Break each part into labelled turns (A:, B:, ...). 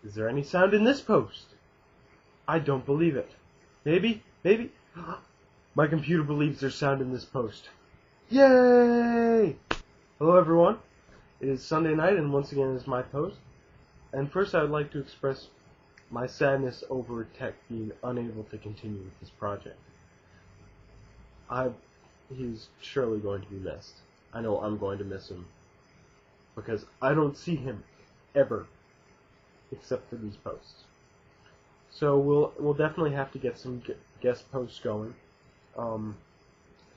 A: Is there any sound in this post? I don't believe it. Maybe. My computer believes there's sound in this post. Yay! Hello everyone. It is Sunday night and once again it is my post. And first I would like to express my sadness over Tech being unable to continue with this project. He's surely going to be missed. I know I'm going to miss him. Because I don't see him ever. Except for these posts. So we'll definitely have to get some guest posts going.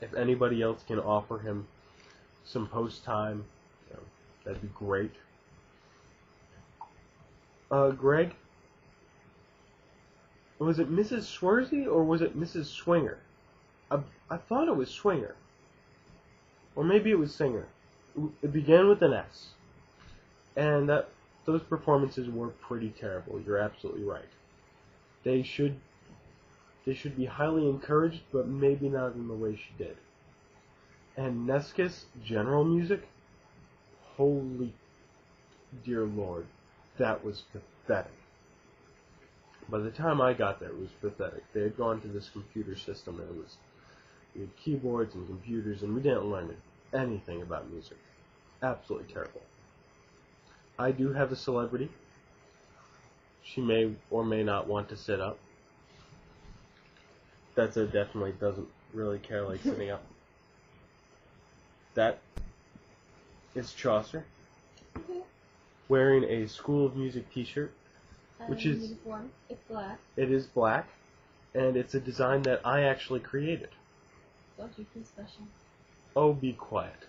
A: If anybody else can offer him some post time, that'd be great. Greg, was it Mrs. Schwarzy or was it Mrs. Swinger? I thought it was Swinger. Or maybe it was Singer. It began with an S. And those performances were pretty terrible. You're absolutely right. They should be highly encouraged, but maybe not in the way she did. And Neskis general music, holy dear Lord, that was pathetic. By the time I got there, it was pathetic. They had gone to this computer system, and we had keyboards and computers, and we didn't learn anything about music. Absolutely terrible. I do have a celebrity. She may or may not want to sit up. That's definitely doesn't really care like sitting up. That is Chaucer, wearing a School of Music t-shirt, which is
B: uniform. It's black.
A: It is black, and it's a design that I actually created.
B: Don't you feel special?
A: Oh, be quiet.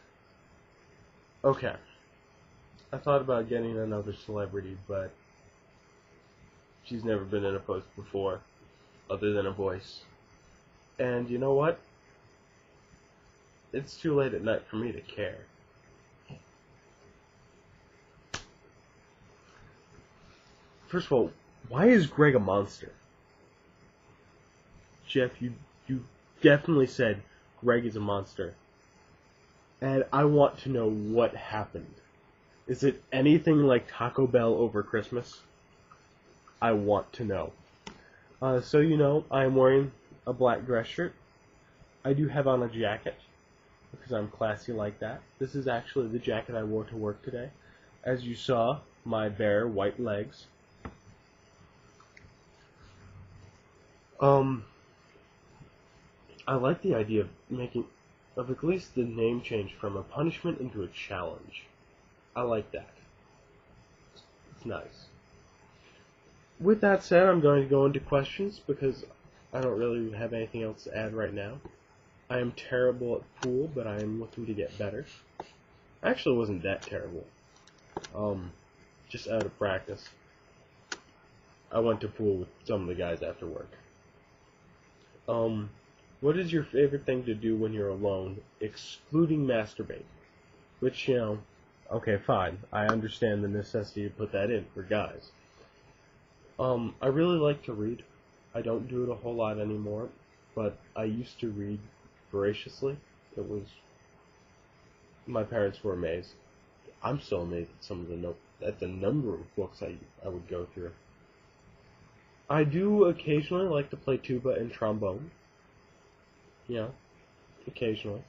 A: Okay. I thought about getting another celebrity, but she's never been in a post before, other than a voice. And you know what? It's too late at night for me to care. First of all, why is Greg a monster? Jeff, you definitely said Greg is a monster. And I want to know what happened. Is it anything like Taco Bell over Christmas? I want to know. So you know, I am wearing a black dress shirt. I do have on a jacket, because I'm classy like that. This is actually the jacket I wore to work today. As you saw, my bare white legs. I like the idea of at least the name change from a punishment into a challenge. I like that. It's nice. With that said, I'm going to go into questions because I don't really have anything else to add right now. I am terrible at pool, but I am looking to get better. Actually, it wasn't that terrible. Just out of practice. I went to pool with some of the guys after work. What is your favorite thing to do when you're alone, excluding masturbate? Which, you know, okay, fine. I understand the necessity to put that in for guys. I really like to read. I don't do it a whole lot anymore, but I used to read voraciously. My parents were amazed. I'm still amazed at the number of books I would go through. I do occasionally like to play tuba and trombone. You know, occasionally.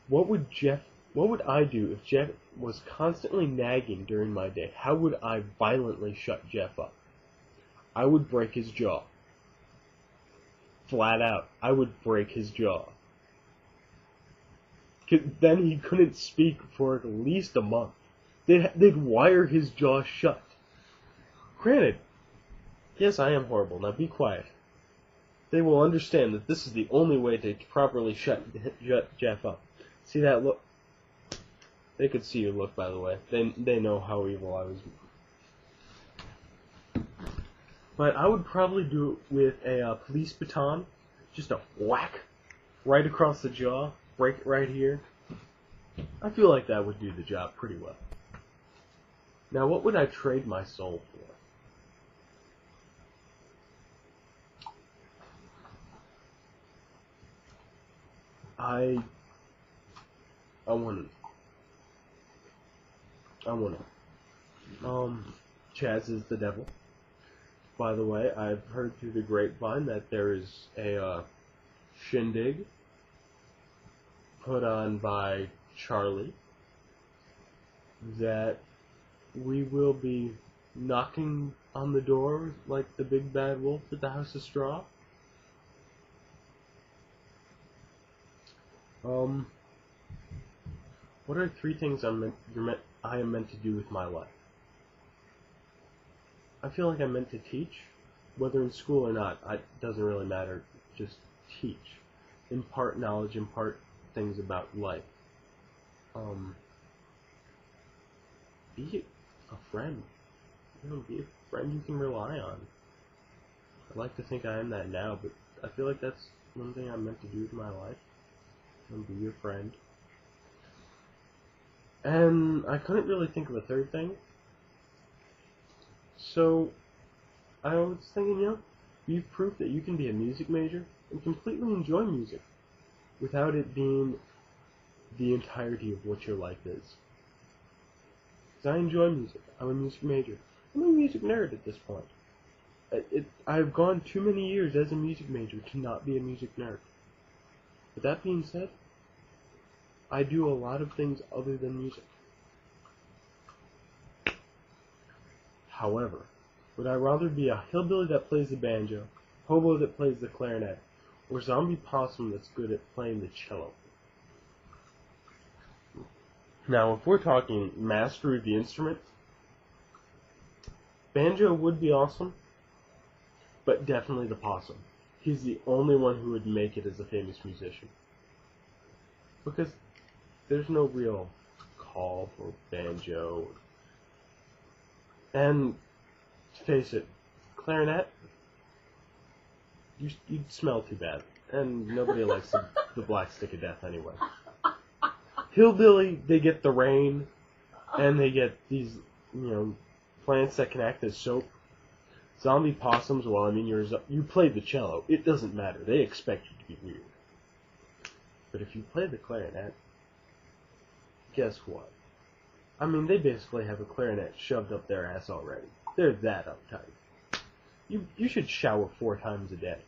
A: What would I do if Jeff was constantly nagging during my day? How would I violently shut Jeff up? I would break his jaw. Flat out. I would break his jaw. Then he couldn't speak for at least a month. They'd wire his jaw shut. Granted, yes, I am horrible. Now be quiet. They will understand that this is the only way to properly shut Jeff up. See that look? They could see your look, by the way. They know how evil I was. But I would probably do it with a police baton. Just a whack right across the jaw. Break it right here. I feel like that would do the job pretty well. Now, what would I trade my soul for? I want Chaz is the devil. By the way, I've heard through the grapevine that there is a shindig put on by Charlie that we will be knocking on the door like the big bad wolf at the House of Straw. What are 3 things I am meant to do with my life? I feel like I'm meant to teach, whether in school or not. It doesn't really matter. Just teach, impart knowledge, impart things about life. Be a friend. Be a friend you can rely on. I like to think I am that now, but I feel like that's one thing I'm meant to do with my life. Be your friend. And I couldn't really think of a 3rd thing. So, I was thinking, be proof that you can be a music major and completely enjoy music without it being the entirety of what your life is. Because I enjoy music. I'm a music major. I'm a music nerd at this point. I've gone too many years as a music major to not be a music nerd. With that being said, I do a lot of things other than music. However, would I rather be a hillbilly that plays the banjo, hobo that plays the clarinet, or zombie possum that's good at playing the cello? Now, if we're talking mastery of the instrument, banjo would be awesome, but definitely the possum. He's the only one who would make it as a famous musician. Because there's no real call for banjo. And, to face it, clarinet, you'd smell too bad. And nobody likes the black stick of death anyway. Hillbilly, they get the rain, and they get these, plants that can act as soap. Zombie possums, well, I mean, you played the cello. It doesn't matter. They expect you to be weird. But if you play the clarinet, guess what? I mean, they basically have a clarinet shoved up their ass already. They're that uptight. You should shower 4 times a day.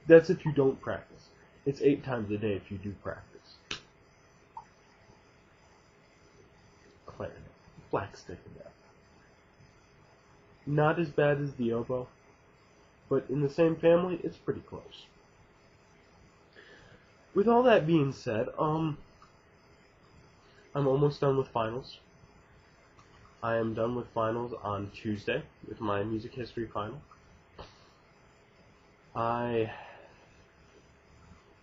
A: That's if you don't practice. It's 8 times a day if you do practice. Clarinet. Black stick of death. Not as bad as the oboe, but in the same family, it's pretty close. With all that being said, I'm almost done with finals. I am done with finals on Tuesday with my music history final. I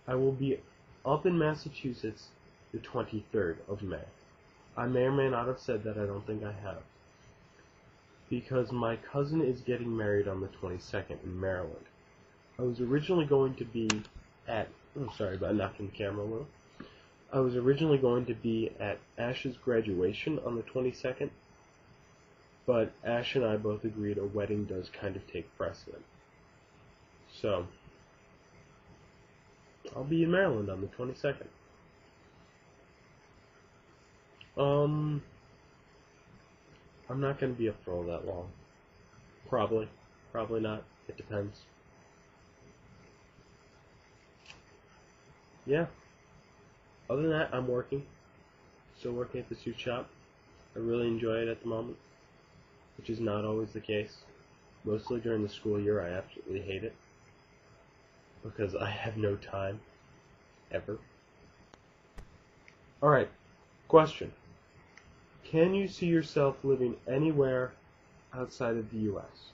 A: will be up in Massachusetts the 23rd of May. I may or may not have said that. I don't think I have. Because my cousin is getting married on the 22nd in Maryland. I was originally going to be at... I'm sorry about knocking the camera a little. I was originally going to be at Ash's graduation on the 22nd, but Ash and I both agreed a wedding does kind of take precedent. So, I'll be in Maryland on the 22nd. I'm not going to be up for all that long. Probably. Probably not. It depends. Yeah. Other than that, I'm working. Still working at the suit shop. I really enjoy it at the moment, which is not always the case. Mostly during the school year, I absolutely hate it. Because I have no time. Ever. Alright. Question. Can you see yourself living anywhere outside of the U.S.?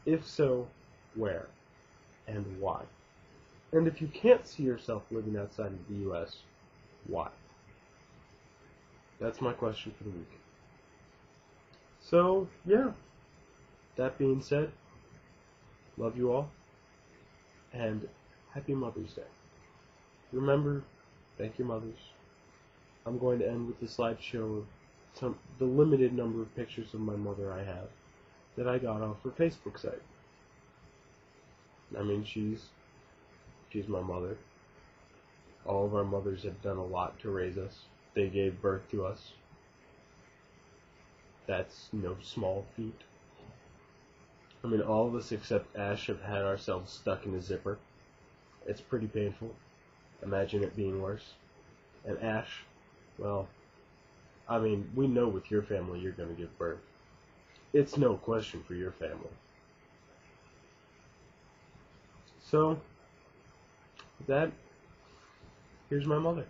A: If so, where? And why? And if you can't see yourself living outside of the U.S., why? That's my question for the week. So, yeah. That being said, love you all, and Happy Mother's Day. Remember, thank your mothers. I'm going to end with a slideshow of the limited number of pictures of my mother I have that I got off her Facebook site. I mean, she's my mother. All of our mothers have done a lot to raise us. They gave birth to us. That's no small feat. I mean, all of us except Ash have had ourselves stuck in a zipper. It's pretty painful. Imagine it being worse. And Ash, well, I mean, we know with your family you're going to give birth. It's no question for your family. So, with that, here's my mother.